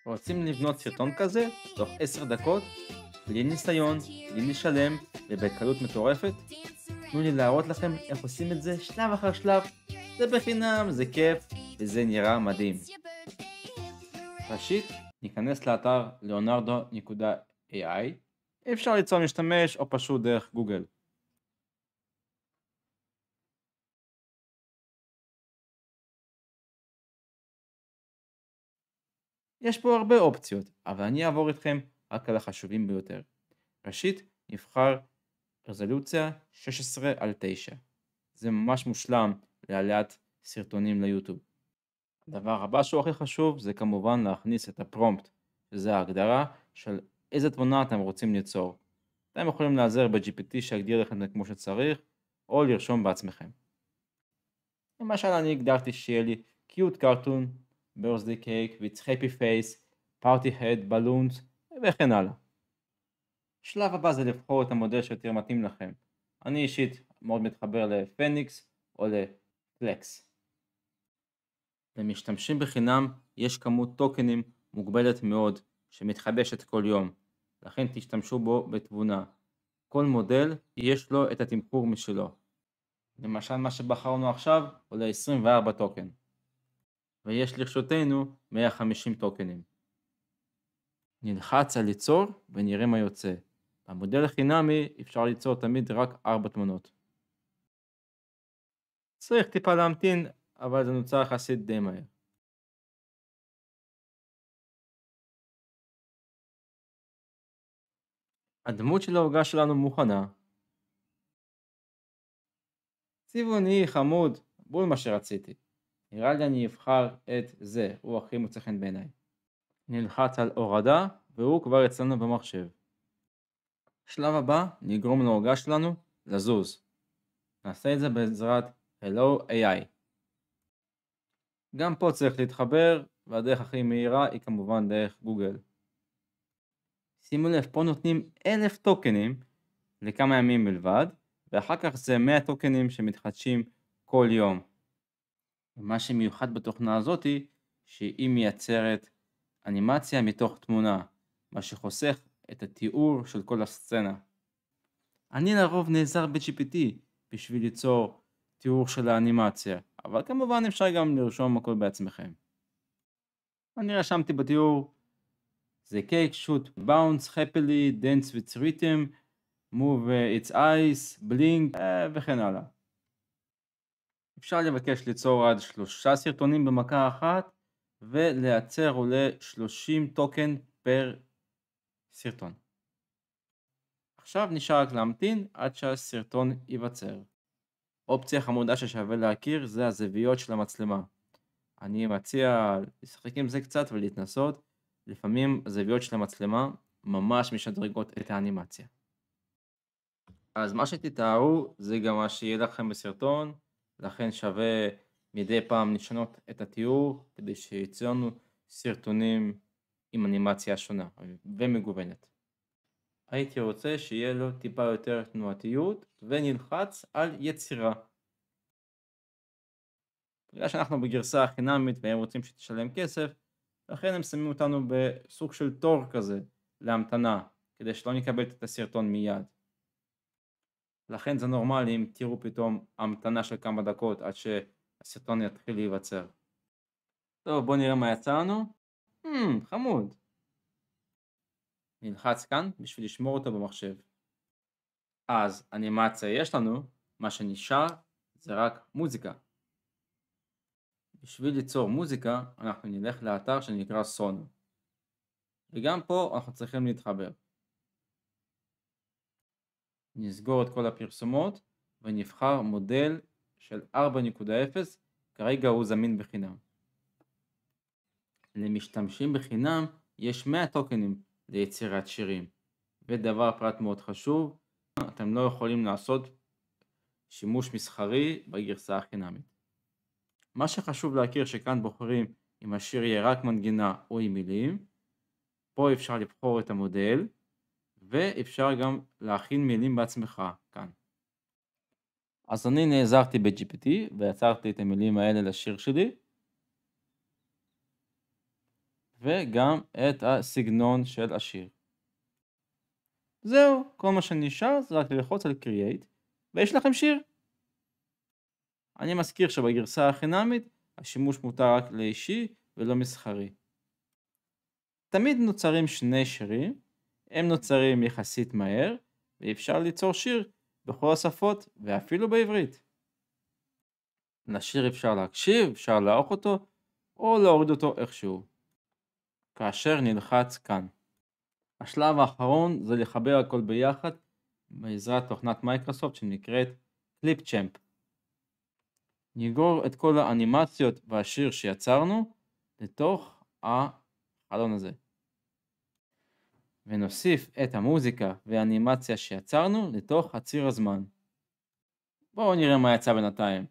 רוצים לבנות סרטון כזה תוך 10 דקות, בלי ניסיון, בלי לשלם ובקלות מטורפת? תנו לי להראות לכם איך עושים את זה שלב אחר שלב. זה בחינם, זה כיף וזה נראה מדהים. ראשית, ניכנס לאתר leonardo.ai. אפשר ליצור משתמש או פשוט דרך גוגל. יש פה הרבה אופציות, אבל אני אעבור איתכם רק על החשובים ביותר. ראשית, נבחר רזולוציה 16:9. זה ממש מושלם להעלאת סרטונים ליוטיוב. הדבר הבא שהוא הכי חשוב זה כמובן להכניס את הפרומפט, שזה ההגדרה של איזה תמונה אתם רוצים ליצור. אתם יכולים להיעזר ב-GPT שיגדיר לכם כמו שצריך, או לרשום בעצמכם. למשל אני הגדרתי שיהיה לי cute cartoon, birthday cake with happy face, party head, balloons וכן הלאה. השלב הבא זה לבחור את המודל שיותר מתאים לכם. אני אישית מאוד מתחבר לפניקס או לפלקס. למשתמשים בחינם יש כמות טוקנים מוגבלת מאוד שמתחדשת כל יום, לכן תשתמשו בו בתבונה. כל מודל יש לו את התמחור משלו. למשל מה שבחרנו עכשיו עולה 24 טוקן, ויש לרשותנו 150 טוקנים. נלחץ על ליצור ונראה מה יוצא. במודל החינמי אפשר ליצור תמיד רק 4 תמונות. צריך טיפה להמתין, אבל זה נוצר יחסית די מהר. הדמות של העוגה שלנו מוכנה. צבעוני, חמוד, בול מה שרציתי. נראה לי אני אבחר את זה, הוא הכי מוצא חן בעיניי. נלחץ על הורדה והוא כבר אצלנו במחשב. שלב הבא, נגרום לעוגה שלנו לזוז. נעשה את זה בעזרת Hello AI. גם פה צריך להתחבר, והדרך הכי מהירה היא כמובן דרך גוגל. שימו לב, פה נותנים 1000 טוקנים לכמה ימים בלבד, ואחר כך זה 100 טוקנים שמתחדשים כל יום. ומה שמיוחד בתוכנה הזאת היא שהיא מייצרת אנימציה מתוך תמונה, מה שחוסך את התיאור של כל הסצנה. אני לרוב נעזר ב-GPT בשביל ליצור תיאור של האנימציה, אבל כמובן אפשר גם לרשום הכל בעצמכם. אני רשמתי בתיאור The cake should bounce happily, dance with rhythm, move its eyes, blink וכן הלאה. אפשר לבקש ליצור עד 3 סרטונים במכה אחת ולייצר עולה 30 טוקן פר סרטון. עכשיו נשאר רק להמתין עד שהסרטון ייווצר. אופציה חמודה ששווה להכיר זה הזוויות של המצלמה. אני מציע לשחק עם זה קצת ולהתנסות. לפעמים הזוויות של המצלמה ממש משדרגות את האנימציה. אז מה שתתארו זה גם מה שיהיה לכם בסרטון, לכן שווה מדי פעם לשנות את התיאור כדי שיצא לנו סרטונים עם אנימציה שונה ומגוונת. הייתי רוצה שיהיה לו טיפה יותר תנועתיות ונלחץ על יצירה. בגלל שאנחנו בגרסה החינמית והם רוצים שתשלם כסף, לכן הם שמים אותנו בסוג של תור כזה להמתנה, כדי שלא נקבל את הסרטון מיד. לכן זה נורמלי אם תראו פתאום המתנה של כמה דקות עד שהסרטון יתחיל להיווצר. טוב, בואו נראה מה יצא לנו. חמוד. נלחץ כאן בשביל לשמור אותו במחשב. אז אנימציה יש לנו, מה שנשאר זה רק מוזיקה. בשביל ליצור מוזיקה אנחנו נלך לאתר שנקרא סונו. וגם פה אנחנו צריכים להתחבר. נסגור את כל הפרסומות ונבחר מודל של 4.0, כרגע הוא זמין בחינם. למשתמשים בחינם יש 100 טוקנים ליצירת שירים. ודבר פרט מאוד חשוב, אתם לא יכולים לעשות שימוש מסחרי בגרסה החינמית. מה שחשוב להכיר שכאן בוחרים אם השיר יהיה רק מנגינה או עם מילים. פה אפשר לבחור את המודל, ואפשר גם להכין מילים בעצמך כאן. אז אני נעזרתי ב-GPT ויצרתי את המילים האלה לשיר שלי. וגם את הסגנון של השיר. זהו, כל מה שנשאר זה רק ללחוץ על Create, ויש לכם שיר. אני מזכיר שבגרסה החינמית השימוש מותר רק לאישי ולא מסחרי. תמיד נוצרים שני שירים, הם נוצרים יחסית מהר, ואפשר ליצור שיר בכל השפות ואפילו בעברית. לשיר אפשר להקשיב, אפשר לערוך אותו, או להוריד אותו איכשהו. כאשר נלחץ כאן. השלב האחרון זה לחבר הכל ביחד בעזרת תוכנת מייקרוסופט שנקראת קליפצ'אמפ. נגרור את כל האנימציות והשיר שיצרנו לתוך החלון הזה. ונוסיף את המוזיקה והאנימציה שיצרנו לתוך הציר הזמן. בואו נראה מה יצא בינתיים.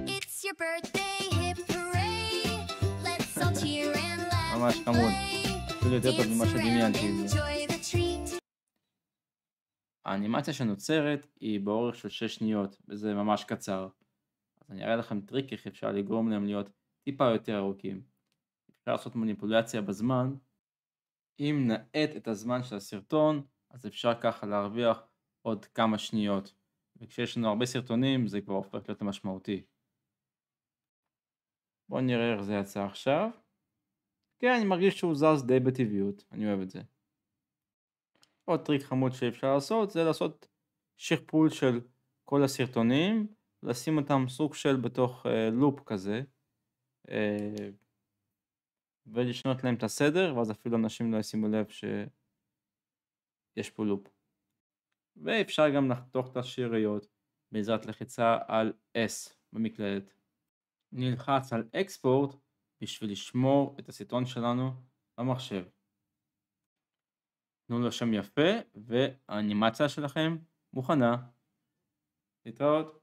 It's your birthday, hip hooray. Let's all cheer and laugh ממש and חמוד. play. אפילו יותר טוב Dance ממה around, שדמיינתי את זה. enjoy the treat. האנימציה שנוצרת היא באורך של 6 שניות, וזה ממש קצר. אז אני אראה לכם טריק איך אפשר לגרום להם להיות טיפה יותר ארוכים. אפשר לעשות מניפולציה בזמן. אם נאט את הזמן של הסרטון, אז אפשר ככה להרוויח עוד כמה שניות. וכשיש לנו הרבה סרטונים, זה כבר הופך להיות משמעותי. בואו נראה איך זה יצא עכשיו. כן, אני מרגיש שהוא זז די בטבעיות, אני אוהב את זה. עוד טריק חמוד שאפשר לעשות, זה לעשות שכפול של כל הסרטונים, לשים אותם סוג של בתוך לופ כזה, ולשנות להם את הסדר, ואז אפילו אנשים לא ישימו לב שיש פה לופ. ואפשר גם לחתוך את השאריות בעזרת לחיצה על S במקלדת. נלחץ על Export בשביל לשמור את הסרטון שלנו במחשב. תנו לו שם יפה, והאנימציה שלכם מוכנה. להתראות.